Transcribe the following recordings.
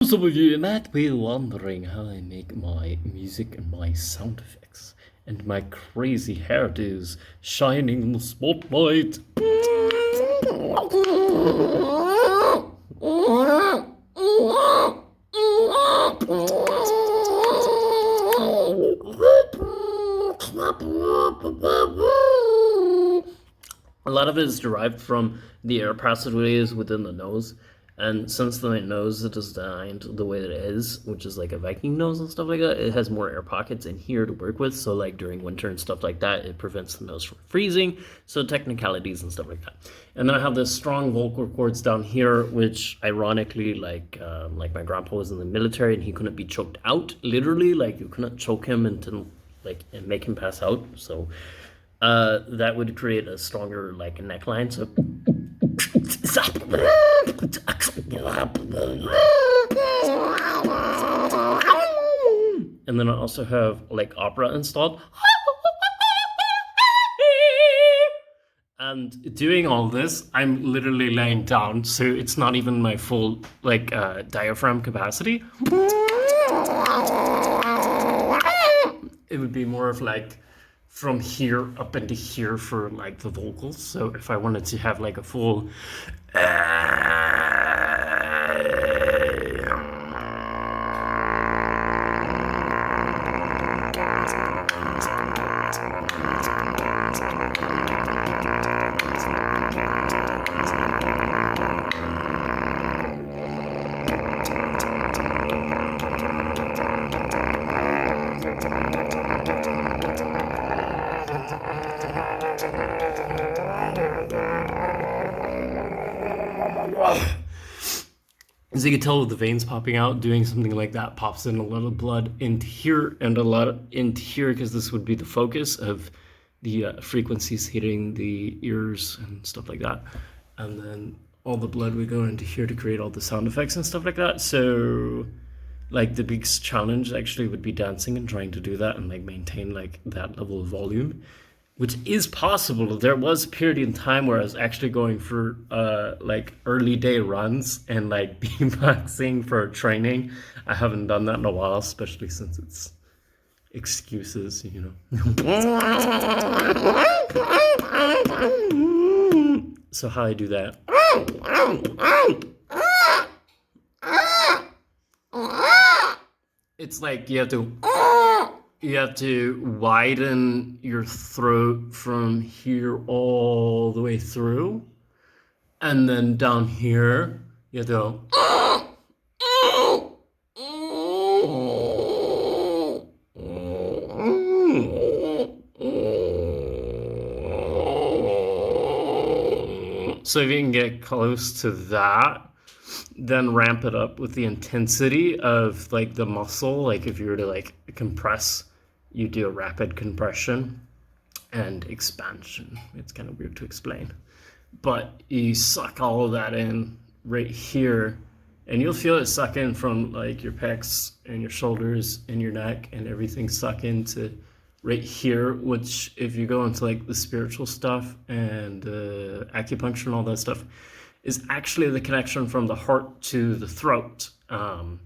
some of you might be wondering how I make my music and my sound effects and my crazy hairdos shining in the spotlight. A lot of it is derived from the air passageways within the nose. And since the nose is designed the way that it is, which is like a Viking nose and stuff like that, it has more air pockets in here to work with. So like during winter and stuff like that, it prevents the nose from freezing. So technicalities and stuff like that. And then I have this strong vocal cords down here, which ironically, like my grandpa was in the military and he couldn't be choked out. Literally, like you couldn't choke him until and make him pass out. So that would create a stronger like neckline. So and then I also have like opera installed. And doing all this, I'm literally laying down, so it's not even my full like diaphragm capacity. It would be more of like from here up into here for like the vocals. So if I wanted to have like a full as you can tell with the veins popping out, doing something like that pops in a lot of blood into here and a lot into here, because this would be the focus of the frequencies hitting the ears and stuff like that. And then all the blood would go into here to create all the sound effects and stuff like that. So like the biggest challenge actually would be dancing and trying to do that and like maintain like that level of volume, which is possible. There was a period in time where I was actually going for like early day runs and like beatboxing for training. I haven't done that in a while, especially since it's excuses, you know. So how I do that? It's like you have to widen your throat from here all the way through. And then down here, you have to go. So if you can get close to that, then ramp it up with the intensity of like the muscle. Like if you were to like compress, you do a rapid compression and expansion. It's kind of weird to explain, but you suck all of that in right here, and you'll feel it suck in from like your pecs and your shoulders and your neck, and everything suck into right here, which if you go into like the spiritual stuff and acupuncture and all that stuff, is actually the connection from the heart to the throat. And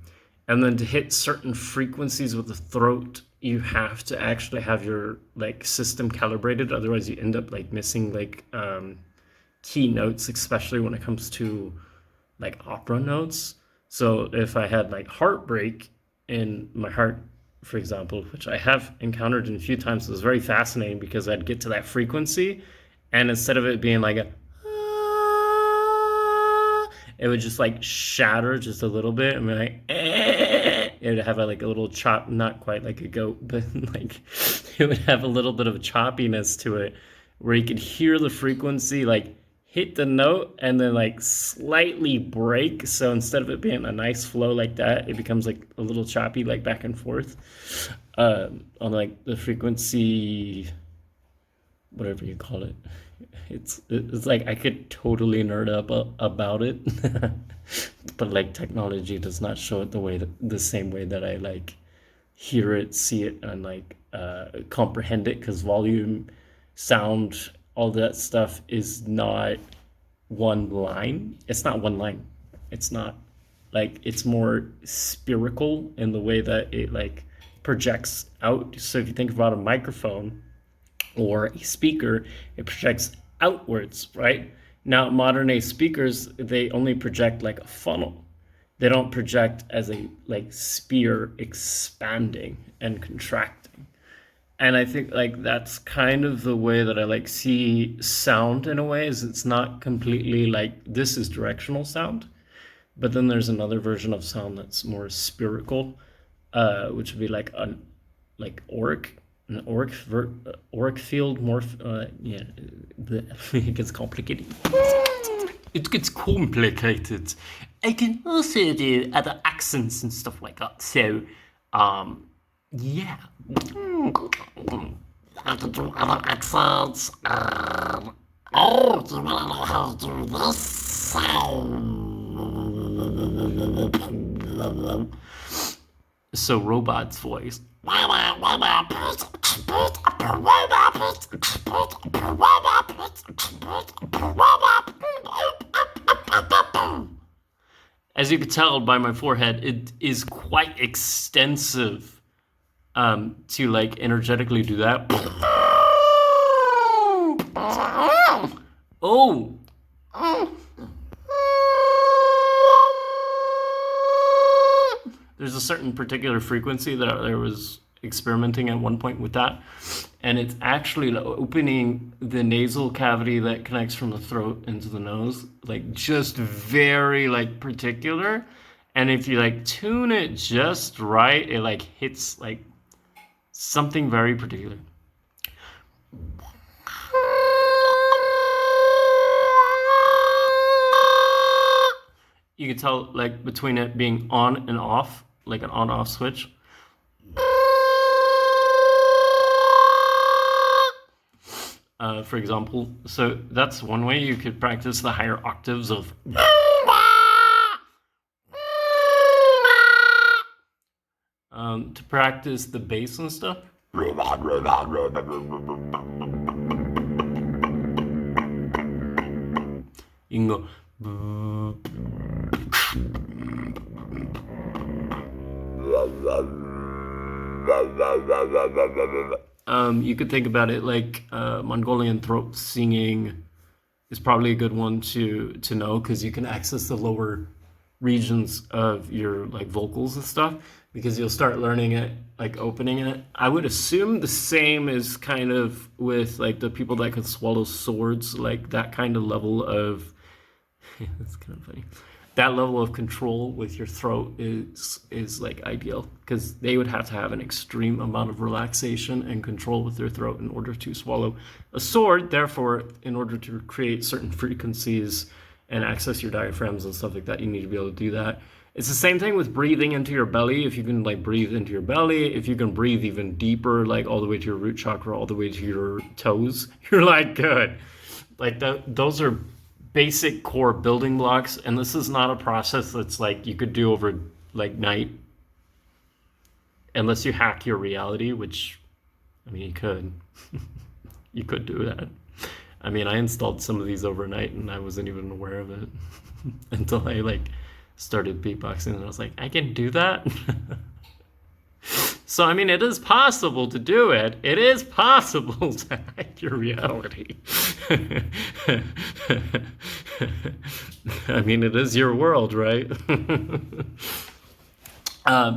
then to hit certain frequencies with the throat, you have to actually have your like system calibrated. Otherwise you end up like missing like key notes, especially when it comes to like opera notes. So if I had like heartbreak in my heart, for example, which I have encountered in a few times, it was very fascinating because I'd get to that frequency, and instead of it being like a it would just like shatter just a little bit and be like it would have like a little chop, not quite like a goat, but like it would have a little bit of a choppiness to it where you could hear the frequency like hit the note and then like slightly break. So instead of it being a nice flow like that, it becomes like a little choppy, like back and forth on like the frequency, whatever you call it. It's like I could totally nerd up about it, but like technology does not show it the same way that I like hear it, see it, and like comprehend it, because volume, sound, all that stuff is not one line. It's not one line. It's not like it's more spherical in the way that it like projects out. So if you think about a microphone or a speaker, it projects outwards, right? Now, modern day speakers, they only project like a funnel. They don't project as a like sphere expanding and contracting. And I think like that's kind of the way that I like see sound in a way, is it's not completely like this is directional sound, but then there's another version of sound that's more spherical, which would be like an auric field morph. Yeah, it gets complicated. It gets complicated. I can also do other accents and stuff like that. So, yeah. I can do other accents. Oh, do you want to know how to do this sound? So, robot's voice. As you can tell by my forehead, it is quite extensive to like energetically do that. Oh. There's a certain particular frequency that I was experimenting at one point with that, and it's actually opening the nasal cavity that connects from the throat into the nose, like just very like particular. And if you like tune it just right, it like hits like something very particular. You can tell like between it being on and off, like an on-off switch. For example, so that's one way you could practice the higher octaves of. To practice the bass and stuff. You can go. You could think about it like Mongolian throat singing is probably a good one to know, because you can access the lower regions of your like vocals and stuff, because you'll start learning it, like opening it. I would assume the same is kind of with like the people that could swallow swords, like that kind of level of that's kind of funny. That level of control with your throat is like ideal, because they would have to have an extreme amount of relaxation and control with their throat in order to swallow a sword. Therefore, in order to create certain frequencies and access your diaphragms and stuff like that, you need to be able to do that. It's the same thing with breathing into your belly. If you can like breathe into your belly, if you can breathe even deeper, like all the way to your root chakra, all the way to your toes, you're like good. Like those are basic core building blocks, and this is not a process that's like you could do over like night, unless you hack your reality, which I mean you could. You could do that. I mean, I installed some of these overnight and I wasn't even aware of it until I like started beatboxing, and I was like, I can do that. So, I mean, it is possible to do it. It is possible to hack your reality. I mean, it is your world, right?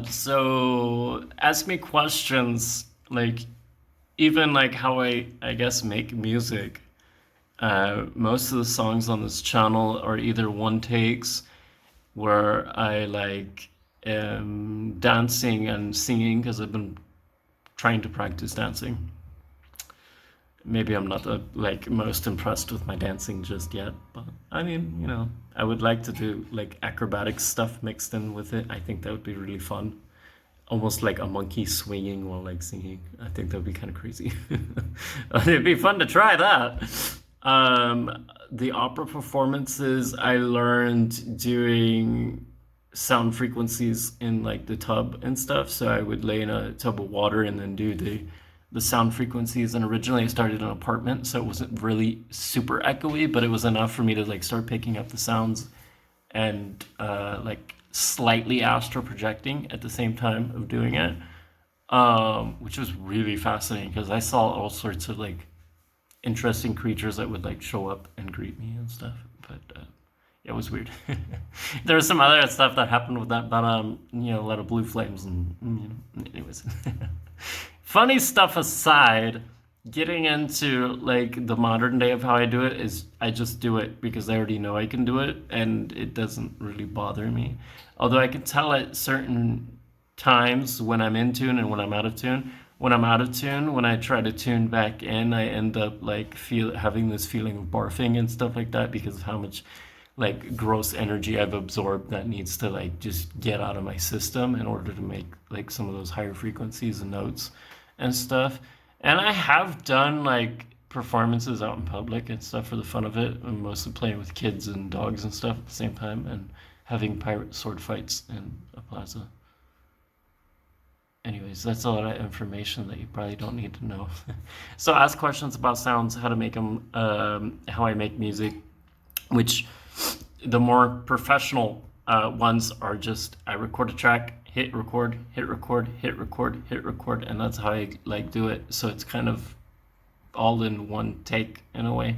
So, ask me questions, like, even like how I guess make music. Most of the songs on this channel are either one takes, where I like dancing and singing, because I've been trying to practice dancing. Maybe I'm not like most impressed with my dancing just yet, but I mean, you know, I would like to do like acrobatic stuff mixed in with it. I think that would be really fun. Almost like a monkey swinging while like singing. I think that would be kind of crazy. It'd be fun to try that. The opera performances I learned doing sound frequencies in like the tub and stuff. So I would lay in a tub of water and then do the sound frequencies. And originally I started in an apartment, so it wasn't really super echoey, but it was enough for me to like start picking up the sounds and like slightly astral projecting at the same time of doing it, which was really fascinating because I saw all sorts of like interesting creatures that would like show up and greet me and stuff. But it was weird. There was some other stuff that happened with that, but a lot of blue flames and anyways. Funny stuff aside, getting into like the modern day of how I do it is I just do it because I already know I can do it and it doesn't really bother me. Although I can tell at certain times when I'm in tune and when I'm out of tune. When I'm out of tune, when I try to tune back in, I end up like having this feeling of barfing and stuff like that because of how much like gross energy I've absorbed that needs to like just get out of my system in order to make like some of those higher frequencies and notes and stuff. And I have done like performances out in public and stuff for the fun of it. I'm mostly playing with kids and dogs and stuff at the same time and having pirate sword fights in a plaza. Anyways, that's a lot of information that you probably don't need to know. So ask questions about sounds, how to make them, how I make music, which the more professional ones are just I record a track, hit record, hit record, hit record, hit record, and that's how I like do it. So it's kind of all in one take in a way,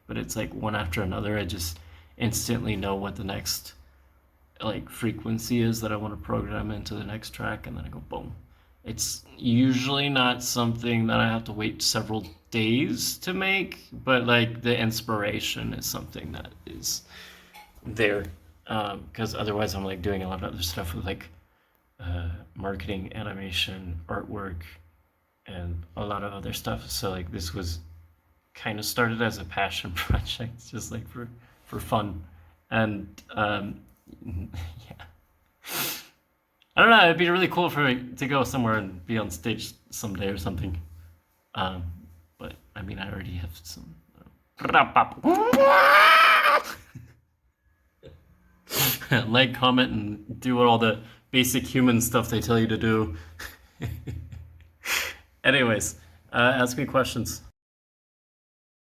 but it's like one after another. I just instantly know what the next like frequency is that I want to program into the next track, and then I go boom. It's usually not something that I have to wait several days to make, but like the inspiration is something that is there. Because otherwise I'm like doing a lot of other stuff with like marketing, animation, artwork, and a lot of other stuff. So like this was kind of started as a passion project, just like for fun. And yeah. I don't know. It'd be really cool for me to go somewhere and be on stage someday or something. But I mean, I already have some. Like, comment, and do all the basic human stuff they tell you to do. Anyways, ask me questions.